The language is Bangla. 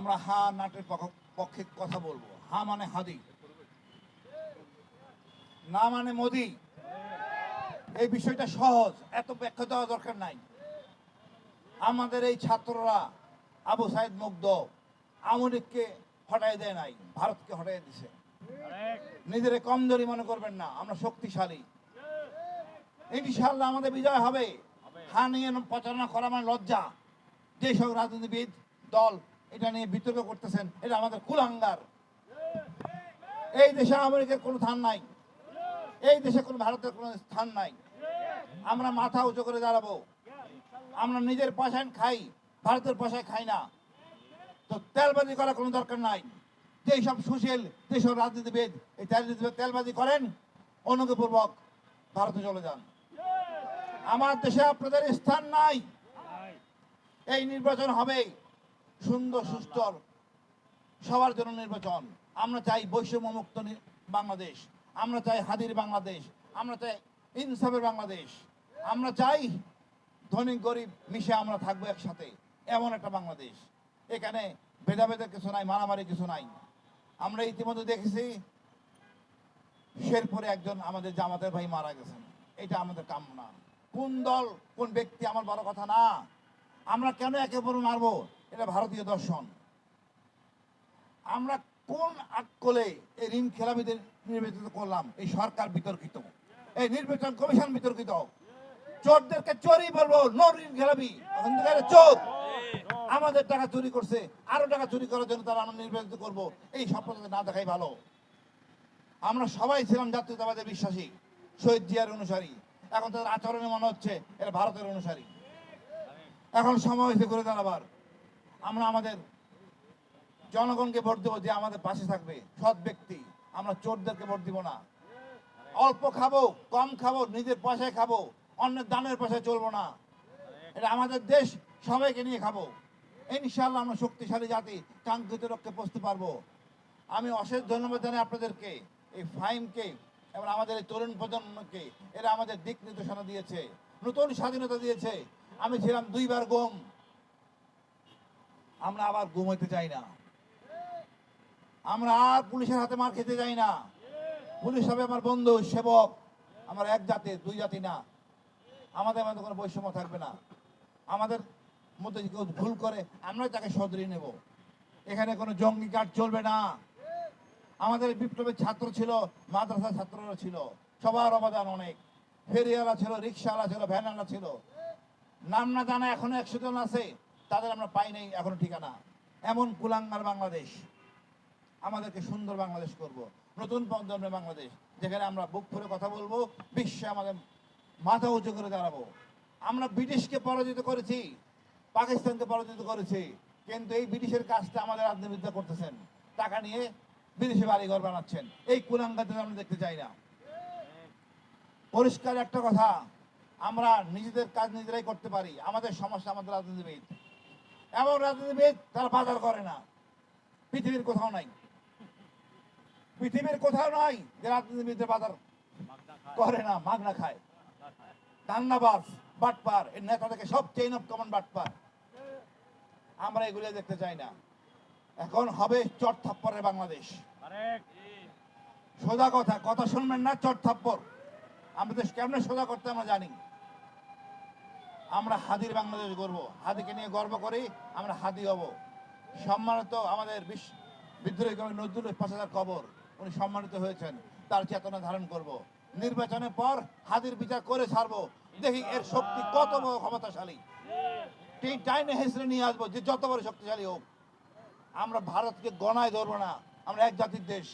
আমরা হা নাটের পক্ষে কথা বলবো। হা মানে হাদি, না মানে মোদি। এই বিষয়টা সহজ, এত ব্যাখ্যা দেওয়া দরকার নাই। আমাদের এই ছাত্ররা আবু সাইদ মুগ্ধ আওয়ামী হটাই দেয় নাই, ভারতকে হটাই দিছে। নিজের কমজোরি মনে করবেন না, আমরা শক্তিশালী। ইনশাআল্লাহ আমাদের বিজয় হবে। হা নিয়ে প্রচারণা করা মানে লজ্জা। যেসব রাজনীতিবিদ দল এটা নিয়ে বিতর্ক করতেছেন, এটা আমাদের কুলাঙ্গার। এই দেশে আমেরিকার কোনো স্থান নাই, এই দেশে কোনো ভারতের কোনো স্থান নাই। আমরা মাথা উঁচু করে দাঁড়াবো। আমরা নিজের পয়সায় খাই, ভারতের পয়সায় খাই না। তো তেলবাজি করার কোনো দরকার নাই। যেসব সুশীল, যেসব রাজনীতিবিদ এই তেলবাজি করেন, অনুগ্রহপূর্বক ভারতে চলে যান। আমার দেশে আপনাদের স্থান নাই। এই নির্বাচন হবে সুন্দর সুষ্ঠু সবার জন্য নির্বাচন। আমরা চাই বৈষম্যমুক্ত বাংলাদেশ, আমরা চাই হাদির বাংলাদেশ, আমরা চাই ইনসাফের বাংলাদেশ, আমরা চাই ধনী গরিব মিশে আমরা থাকবো একসাথে, এমন একটা বাংলাদেশ। এখানে ভেদাভেদের কিছু নাই, মারামারি কিছু নাই। আমরা ইতিমধ্যে দেখেছি শেরপুরে একজন আমাদের জামাতের ভাই মারা গেছেন। এটা আমাদের কাম্য না। কোন দল কোন ব্যক্তি আমার বড় কথা না। আমরা কেন একে অপরকে মারবো, এটা ভারতীয় দর্শন। আমরা কোন আকলে এই ঋণ খেলাপিদের নির্বাচিত করলাম? এই সরকার বিতর্কিত, এই নির্বাচন কমিশন বিতর্কিত। চোরদেরকে চোরই বলবো, নো ঋণ খেলাপি। চোর আমাদের টাকা চুরি করছে, আরো টাকা চুরি করার জন্য তারা আমরা নির্বাচিত করবো, এই স্বপ্ন না দেখাই ভালো। আমরা সবাই ছিলাম জাতীয়তাবাদের বিশ্বাসী, শহীদ জিয়ার অনুসারী। এখন তাদের আচরণে মনে হচ্ছে এরা ভারতের অনুসারী। এখন সময় হয়েছে ঘুরে দাঁড়াবার। আমরা আমাদের জনগণকে ভোট দেবো, যে আমাদের পাশে থাকবে, সৎ ব্যক্তি। আমরা চোরদেরকে ভোট দিব না। অল্প খাবো, কম খাবো, নিজের পয়সায় খাবো, অন্যের দানের পয়সায় চলবো না। এটা আমাদের দেশ, সবাইকে নিয়ে খাবো। ইনশাআল্লাহ আমরা শক্তিশালী জাতি, কাঙ্ক্ষিত লক্ষ্যে পৌঁছতে পারবো। আমি অশেষ ধন্যবাদ জানাই আপনাদেরকে, এই ফাইমকে এবং আমাদের এই তরুণ প্রজন্মকে। এরা আমাদের দিক নির্দেশনা দিয়েছে, নতুন স্বাধীনতা দিয়েছে। আমি ছিলাম দুইবার গুম, আমরা আবার গুম হইতে চাই না। আমরা আর পুলিশের হাতে মার খেতে যাই না। পুলিশ হবে আমার বন্ধু, সেবক। আমরা এক জাতি, দুই জাতি না। আমাদের মধ্যে কোনো বৈষম্য থাকবে না। আমাদের মধ্যে কেউ ভুল করে আমরা তাকে সদরিয়ে নেব। এখানে কোনো জঙ্গি কাজ চলবে না। আমাদের বিপ্লবের ছাত্র ছিল, মাদ্রাসা ছাত্ররা ছিল, সবার অবদান অনেক। ফেরিওয়ালা ছিল, রিক্সাওয়ালা ছিল, ভ্যানওয়ালা ছিল। নাম না জানা এখনো 100 জন আছে, তাদের আমরা পাই নাই এখনো ঠিকানা। এমন কুলাঙ্গার বাংলাদেশ। আমাদেরকে সুন্দর বাংলাদেশ করব, নতুন প্রজন্মের বাংলাদেশ, যেখানে আমরা বুক ফুলে কথা বলবো, বিশ্বে আমাদের মাথা উঁচু করে দাঁড়াবো। আমরা ব্রিটিশকে পরাজিত করেছি, পাকিস্তানকে পরাজিত করেছি, কিন্তু এই ব্রিটিশের কাজটা আমাদের রাজনীতিবিদরা করতেছেন। টাকা নিয়ে বিদেশে বাড়িঘর বানাচ্ছেন। এই কুলাঙ্গারদের আমরা দেখতে চাই না। পরিষ্কার একটা কথা, আমরা নিজেদের কাজ নিজেরাই করতে পারি। আমাদের সমস্যা আমাদের রাজনীতিবিদ। এমন রাজনীতিবিদ তারা বাজার করে না, পৃথিবীর কোথাও নাই। পৃথিবীর কোথাও নাই যে রাজনীতিবিদদের বাজার করে না, মাগনা খায়। দান্নাবাজ, বাটপার, এই নেতাদেরকে সব চেইন অফ কমান্ড বাটপার। আমরা এগুলো দেখতে চাই না। এখন হবে চট থাপ্পড়ের বাংলাদেশ। সোজা কথা, কথা শুনবেন না, চট থাপ্পড়। আমাদের কেমনে সোজা করতে আমরা জানি। আমরা হাদির বাংলাদেশ গর্ব, হাদিকে নিয়ে গর্ব করি। আমরা হাদি হব। সম্মানিত আমাদের বিদ্রোহী কবি নজরুল 5,000 কবর, উনি সম্মানিত হয়েছেন, তার চেতনা ধারণ করব। নির্বাচনের পর হাদির বিচার করে ছাড়বো। দেখি এর শক্তি কত বড় ক্ষমতাশালী। টাইনে হেসড়ে নিয়ে আসবো, যে যত বড় শক্তিশালী হোক। আমরা ভারতকে গণায় ধরবো না। আমরা এক জাতির দেশ।